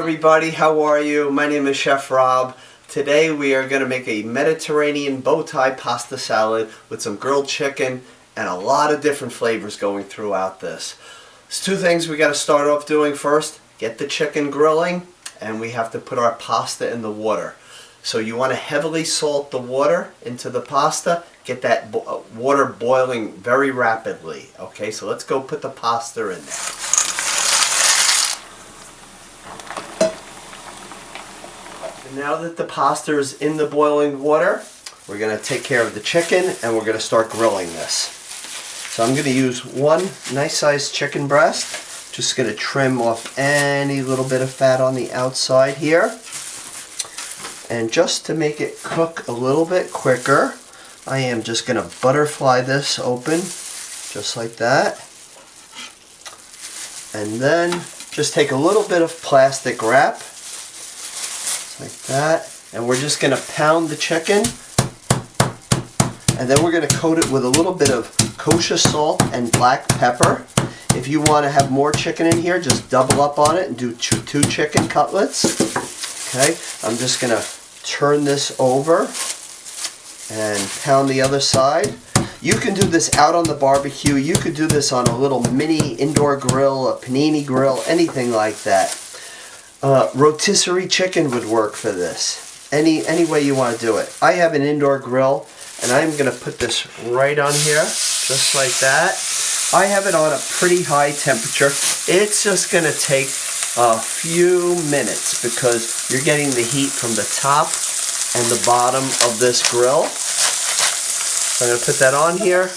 everybody, how are you? My name is Chef Rob. Today we are going to make a Mediterranean Bowtie pasta salad with some grilled chicken and a lot of different flavors going throughout this. There's two things we got to start off doing first. Get the chicken grilling, and we have to put our pasta in the water. So you want to heavily salt the water into the pasta. Get that water boiling very rapidly. Okay, so let's go put the pasta in there. Now that the pasta is in the boiling water, we're going to take care of the chicken and we're going to start grilling this. So I'm going to use one nice sized chicken breast. Just going to trim off any little bit of fat on the outside here. And just to make it cook a little bit quicker, I am just going to butterfly this open just like that. And then just take a little bit of plastic wrap like that, and we're just going to pound the chicken, and then we're going to coat it with a little bit of kosher salt and black pepper. If you want to have more chicken in here, just double up on it and do two chicken cutlets. Okay, I'm just going to turn this over and pound the other side. You can do this out on the barbecue. You could do this on a little mini indoor grill, a panini grill, anything like that. Rotisserie chicken would work for this. Any way you want to do it. I have an indoor grill, and I'm going to put this right on here, just like that. I have it on a pretty high temperature. It's just going to take a few minutes because you're getting the heat from the top and the bottom of this grill. So I'm going to put that on here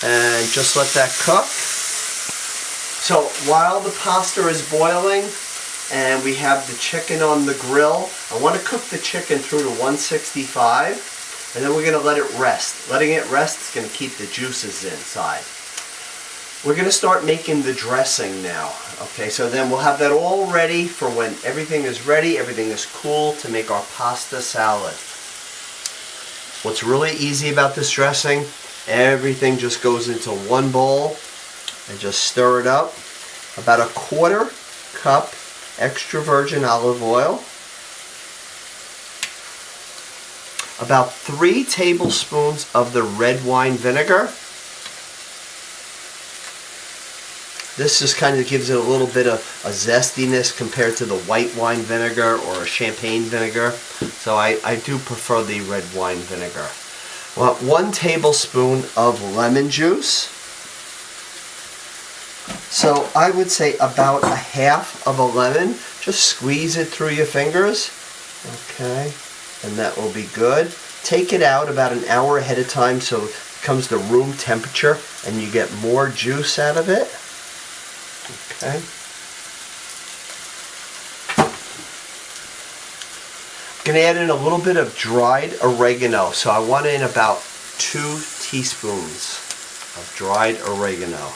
and just let that cook. So while the pasta is boiling and we have the chicken on the grill, I want to cook the chicken through to 165, and then we're going to let it rest. Letting it rest is going to keep the juices inside. We're going to start making the dressing now. Okay, so then we'll have that all ready for when everything is ready, everything is cool to make our pasta salad. What's really easy about this dressing, everything just goes into one bowl and just stir it up. About a quarter cup extra virgin olive oil, about 3 tablespoons of the red wine vinegar. This just kind of gives it a little bit of a zestiness compared to the white wine vinegar or a champagne vinegar. So I do prefer the red wine vinegar. Well, 1 tablespoon of lemon juice. So I would say about a half of a lemon. Just squeeze it through your fingers. Okay, and that will be good. Take it out about an hour ahead of time so it comes to room temperature and you get more juice out of it. Okay. I'm going to add in a little bit of dried oregano. So I want in about 2 teaspoons of dried oregano.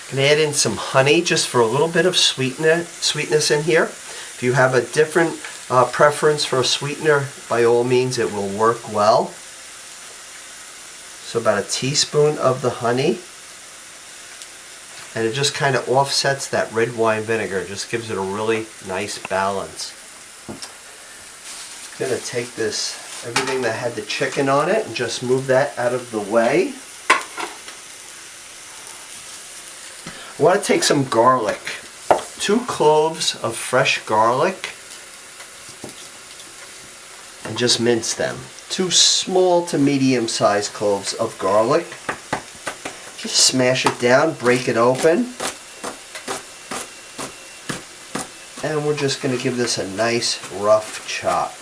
I'm going to add in some honey just for a little bit of sweetness in here. If you have a different preference for a sweetener, by all means it will work well. So about a teaspoon of the honey, and it just kind of offsets that red wine vinegar. It just gives it a really nice balance. I'm going to take this, everything that had the chicken on it, and just move that out of the way. I want to take some garlic, 2 cloves of fresh garlic, and just mince them. 2 small to medium sized cloves of garlic. Just smash it down, break it open, and we're just going to give this a nice rough chop.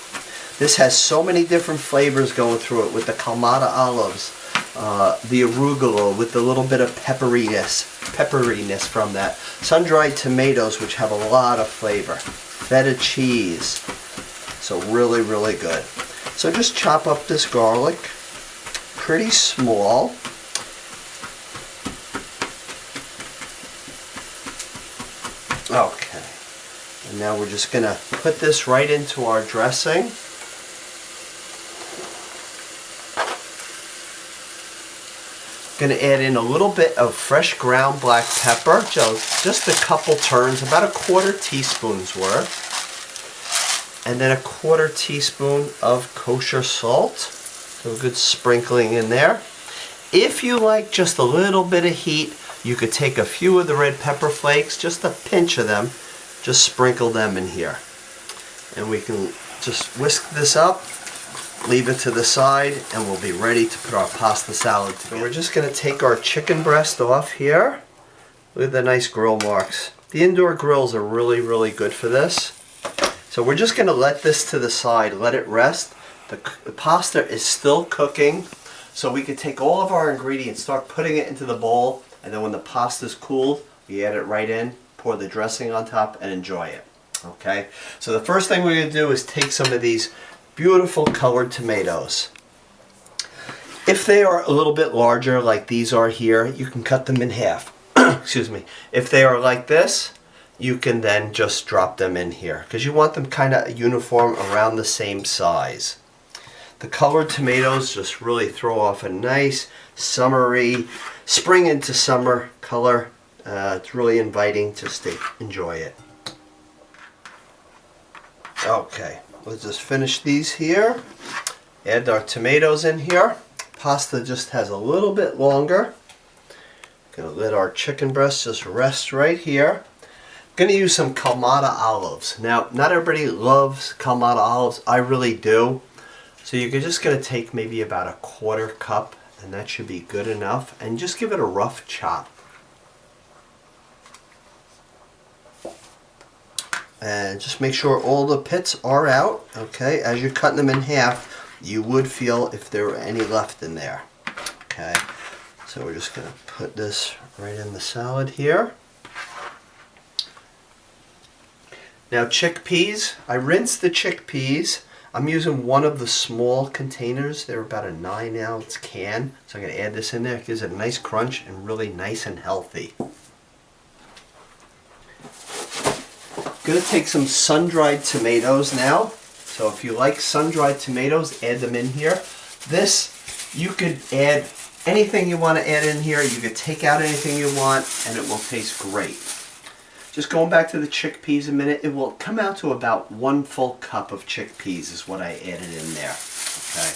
This has so many different flavors going through it with the Kalamata olives, the arugula with the little bit of pepperiness from that, sun-dried tomatoes which have a lot of flavor, feta cheese, so really good. So just chop up this garlic pretty small. Okay, and now we're just going to put this right into our dressing. Gonna add in a little bit of fresh ground black pepper, just a couple turns, about a 1/4 teaspoon's worth. And then a 1/4 teaspoon of kosher salt. So a good sprinkling in there. If you like just a little bit of heat, you could take a few of the red pepper flakes, just a pinch of them, just sprinkle them in here. And we can just whisk this up, leave it to the side, and we'll be ready to put our pasta salad together. So we're just going to take our chicken breast off here. Look at the nice grill marks. The indoor grills are really, really good for this. So we're just going to let this to the side, let it rest. The pasta is still cooking, so we can take all of our ingredients, start putting it into the bowl, and then when the pasta's cooled, we add it right in, pour the dressing on top, and enjoy it. Okay? So the first thing we're going to do is take some of these beautiful colored tomatoes. If they are a little bit larger, like these are here, you can cut them in half. Excuse me. If they are like this, you can then just drop them in here, because you want them kind of uniform around the same size. The colored tomatoes just really throw off a nice summery, spring into summer color. It's really inviting. Just enjoy it. Okay, let's just finish these here. Add our tomatoes in here. Pasta just has a little bit longer. Gonna let our chicken breast just rest right here. Going to use some Kalamata olives. Now, not everybody loves Kalamata olives. I really do. So you're just going to take maybe about a 1/4 cup, and that should be good enough. And just give it a rough chop. And just make sure all the pits are out. Okay, as you're cutting them in half, you would feel if there were any left in there. Okay, so we're just going to put this right in the salad here. Now chickpeas, I rinsed the chickpeas. I'm using one of the small containers. They're about a 9-ounce can. So I'm going to add this in there. It gives it a nice crunch and really nice and healthy. I'm going to take some sun-dried tomatoes now. So if you like sun-dried tomatoes, add them in here. This, you could add anything you want to add in here. You could take out anything you want and it will taste great. Just going back to the chickpeas a minute, it will come out to about 1 full cup of chickpeas is what I added in there. Okay.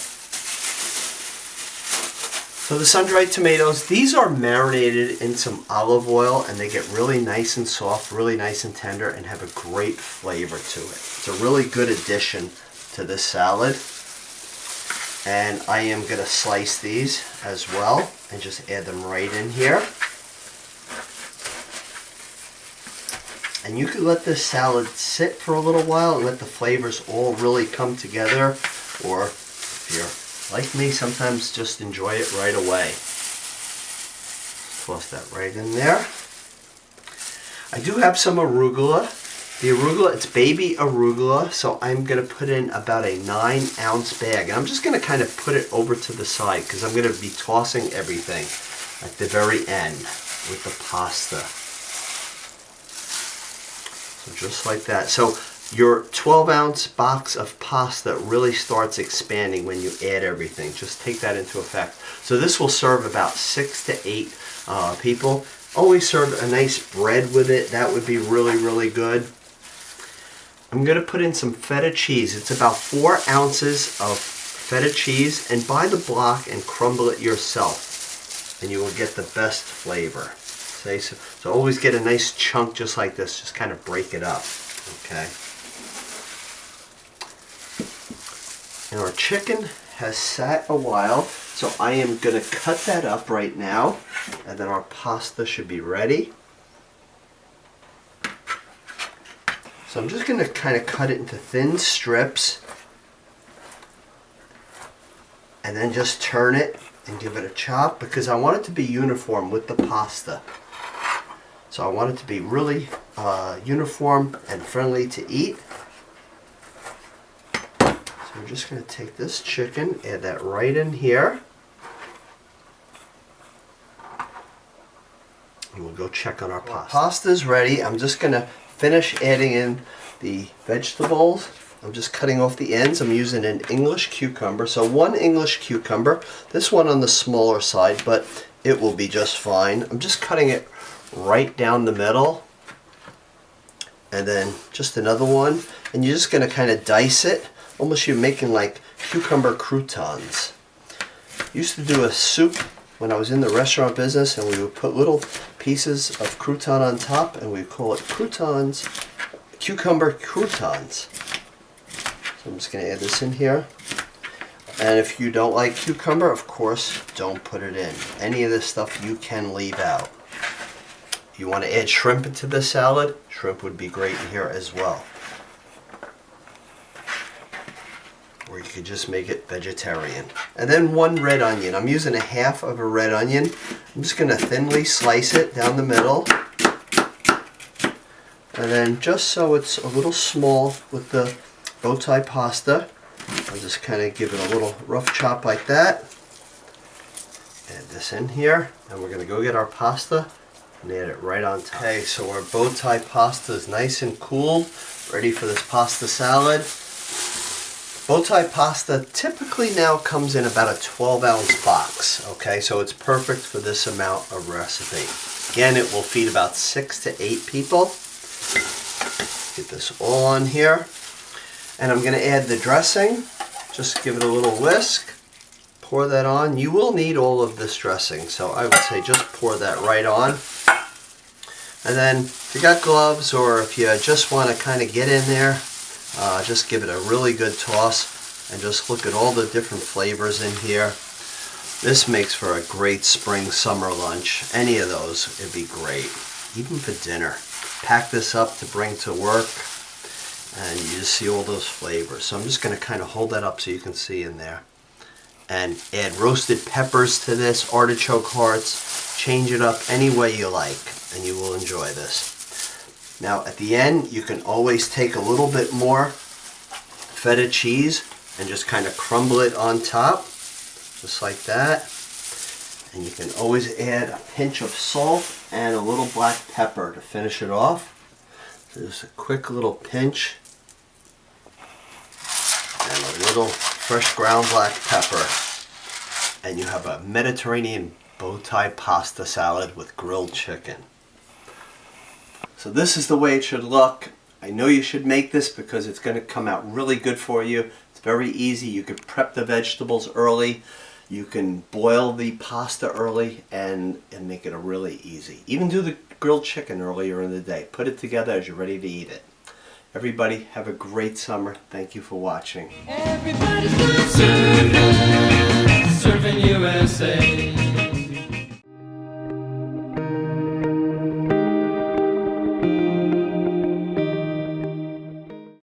So the sun-dried tomatoes, these are marinated in some olive oil and they get really nice and soft, really nice and tender, and have a great flavor to it. It's a really good addition to this salad. And I am going to slice these as well and just add them right in here. And you could let this salad sit for a little while and let the flavors all really come together. Or if you're like me, sometimes just enjoy it right away. Toss that right in there. I do have some arugula. The arugula, it's baby arugula, so I'm going to put in about a 9-ounce bag. And I'm just going to kind of put it over to the side because I'm going to be tossing everything at the very end with the pasta. So just like that. So your 12-ounce box of pasta really starts expanding when you add everything. Just take that into effect. So this will serve about 6 to 8 people. Always serve a nice bread with it. That would be really, really good. I'm going to put in some feta cheese. It's about 4 ounces of feta cheese, and buy the block and crumble it yourself, and you will get the best flavor. Okay, so always get a nice chunk just like this. Just kind of break it up. Okay. And our chicken has sat a while, so I am going to cut that up right now, and then our pasta should be ready. So I'm just going to kind of cut it into thin strips, and then just turn it and give it a chop because I want it to be uniform with the pasta. So I want it to be really uniform and friendly to eat. So we're just going to take this chicken, add that right in here. And we'll go check on our pasta. Pasta's ready. I'm just going to finish adding in the vegetables. I'm just cutting off the ends. I'm using an English cucumber. So 1 English cucumber. This one on the smaller side, but it will be just fine. I'm just cutting it right down the middle. And then just another one. And you're just going to kind of dice it. Almost you're making like cucumber croutons. Used to do a soup when I was in the restaurant business, and we would put little pieces of crouton on top, and we call it croutons, cucumber croutons. So I'm just going to add this in here. And if you don't like cucumber, of course, don't put it in. Any of this stuff you can leave out. You want to add shrimp into the salad? Shrimp would be great in here as well. Or you could just make it vegetarian. And then 1 red onion. I'm using a half of a red onion. I'm just going to thinly slice it down the middle. And then just so it's a little small with the Bowtie pasta, I'll just kind of give it a little rough chop like that. Add this in here. And we're going to go get our pasta and add it right on top. Okay, so our Bowtie pasta is nice and cooled, ready for this pasta salad. Bowtie pasta typically now comes in about a 12-ounce box, okay, so it's perfect for this amount of recipe. Again, it will feed about 6 to 8 people. Get this all on here. And I'm going to add the dressing. Just give it a little whisk. Pour that on. You will need all of this dressing, so I would say just pour that right on. And then if you got gloves, or if you just want to kind of get in there, just give it a really good toss and just look at all the different flavors in here. This makes for a great spring summer lunch. Any of those would be great, even for dinner. Pack this up to bring to work and you just see all those flavors. So I'm just going to kind of hold that up so you can see in there. And add roasted peppers to this, artichoke hearts. Change it up any way you like and you will enjoy this. Now at the end, you can always take a little bit more feta cheese and just kind of crumble it on top, just like that. And you can always add a pinch of salt and a little black pepper to finish it off. So just a quick little pinch and a little fresh ground black pepper. And you have a Mediterranean Bowtie pasta salad with grilled chicken. So this is the way it should look. I know you should make this because it's going to come out really good for you. It's very easy. You can prep the vegetables early. You can boil the pasta early and make it a really easy. Even do the grilled chicken earlier in the day. Put it together as you're ready to eat it. Everybody have a great summer. Thank you for watching. Everybody's serving USA.